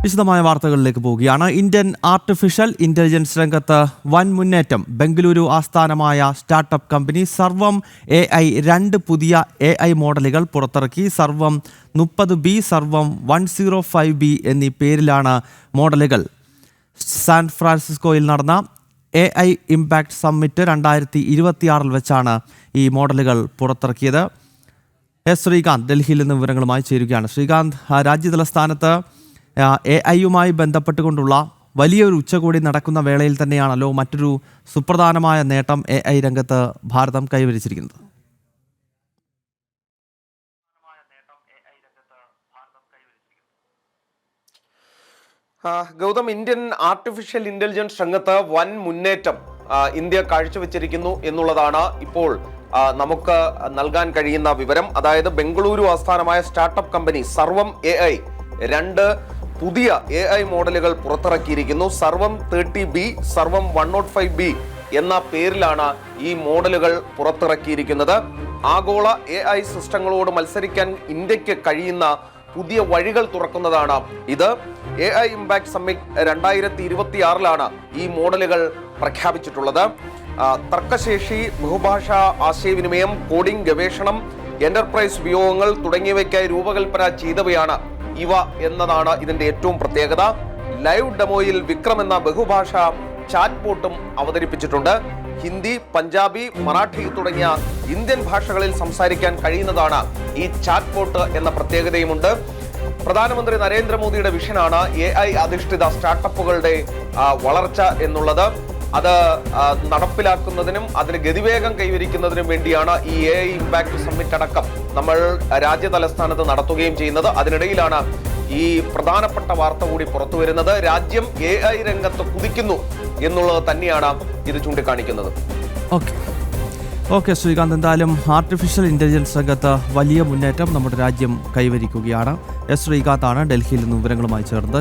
വിശദമായ വാർത്തകളിലേക്ക് പോവുകയാണ്. ഇന്ത്യൻ ആർട്ടിഫിഷ്യൽ ഇന്റലിജൻസ് രംഗത്ത് വൻ മുന്നേറ്റം. ബംഗളൂരു ആസ്ഥാനമായ സ്റ്റാർട്ടപ്പ് കമ്പനി സർവം AI 2 പുതിയ AI മോഡലുകൾ പുറത്തിറക്കി. സർവം 30B, സർവം 105B എന്നീ പേരിലാണ് മോഡലുകൾ. സാൻ ഫ്രാൻസിസ്കോയിൽ നടന്ന AI ഇമ്പാക്ട് സമ്മിറ്റ് 2026 വെച്ചാണ് ഈ മോഡലുകൾ പുറത്തിറക്കിയത്. ശ്രീകാന്ത് ഡൽഹിയിൽ നിന്ന് വിവരങ്ങളുമായി ചേരുകയാണ്. ശ്രീകാന്ത്, രാജ്യതലസ്ഥാനത്ത് AI-യുമായി ബന്ധപ്പെട്ടുകൊണ്ടുള്ള വലിയൊരു ഉച്ചകോടി നടക്കുന്ന വേളയിൽ തന്നെയാണല്ലോ മറ്റൊരു സുപ്രധാനമായ നേട്ടം AI രംഗത്ത് ഭാരതം കൈവരിച്ചിരിക്കുന്നത്. ഗൗതം, ഇന്ത്യൻ ആർട്ടിഫിഷ്യൽ ഇന്റലിജൻസ് രംഗത്ത് വൻ മുന്നേറ്റം ഇന്ത്യ കാഴ്ചവെച്ചിരിക്കുന്നു എന്നുള്ളതാണ് ഇപ്പോൾ നമുക്ക് നൽകാൻ കഴിയുന്ന വിവരം. അതായത് ബംഗളൂരു ആസ്ഥാനമായ സ്റ്റാർട്ടപ്പ് കമ്പനി സർവം AI 2 പുതിയ AI മോഡലുകൾ പുറത്തിറക്കിയിരിക്കുന്നു. സർവം 30B, സർവം 105B എന്ന പേരിലാണ് ഈ മോഡലുകൾ പുറത്തിറക്കിയിരിക്കുന്നത്. ആഗോള AI സിസ്റ്റങ്ങളോട് മത്സരിക്കാൻ ഇന്ത്യക്ക് കഴിയുന്ന പുതിയ വഴികൾ തുറക്കുന്നതാണ് ഇത്. AI ഇമ്പാക്ട് സമ്മിറ്റ് 2026 ഈ മോഡലുകൾ പ്രഖ്യാപിച്ചിട്ടുള്ളത്. തർക്കശേഷി, ബഹുഭാഷാ ആശയവിനിമയം, കോഡിംഗ്, ഗവേഷണം, എന്റർപ്രൈസ് ഉപയോഗങ്ങൾ തുടങ്ങിയവയ്ക്കായി രൂപകൽപ്പന ചെയ്തവയാണ് ഇവ എന്നതാണ് ഇതിന്റെ ഏറ്റവും പ്രത്യേകത. ലൈവ് ഡെമോയിൽ വിക്രം എന്ന ബഹുഭാഷാ ചാറ്റ് ബോട്ടും അവതരിപ്പിച്ചിട്ടുണ്ട്. ഹിന്ദി, പഞ്ചാബി, മറാഠി തുടങ്ങിയ ഇന്ത്യൻ ഭാഷകളിൽ സംസാരിക്കാൻ കഴിയുന്നതാണ് ഈ ചാറ്റ് ബോട്ട് എന്ന പ്രത്യേകതയുമുണ്ട്. പ്രധാനമന്ത്രി നരേന്ദ്രമോദിയുടെ വിഷനാണ് AI അധിഷ്ഠിത സ്റ്റാർട്ടപ്പുകളുടെ വളർച്ച എന്നുള്ളത്. അത് നടപ്പിലാക്കുന്നതിനും അതിന് ഗതിവേഗം കൈവരിക്കുന്നതിനും വേണ്ടിയാണ് ഈ AI ഇമ്പാക്ട് സമ്മിറ്റ് അടക്കം നമ്മൾ രാജ്യതലസ്ഥാനത്ത് നടത്തുകയും ചെയ്യുന്നത്. അതിനിടയിലാണ് ഈ പ്രധാനപ്പെട്ട വാർത്ത കൂടി പുറത്തു വരുന്നത്. രാജ്യം AI രംഗത്ത് കുതിക്കുന്നു എന്നുള്ളത് തന്നെയാണ് ഇത് ചൂണ്ടിക്കാണിക്കുന്നത്. ഓക്കെ ശ്രീകാന്ത്, എന്തായാലും ആർട്ടിഫിഷ്യൽ ഇന്റലിജൻസ് രംഗത്ത് വലിയ മുന്നേറ്റം നമ്മുടെ രാജ്യം കൈവരിക്കുകയാണ്. ശ്രീകാന്താണ് ഡൽഹിയിൽ നിന്ന് വിവരങ്ങളുമായി ചേർന്നത്.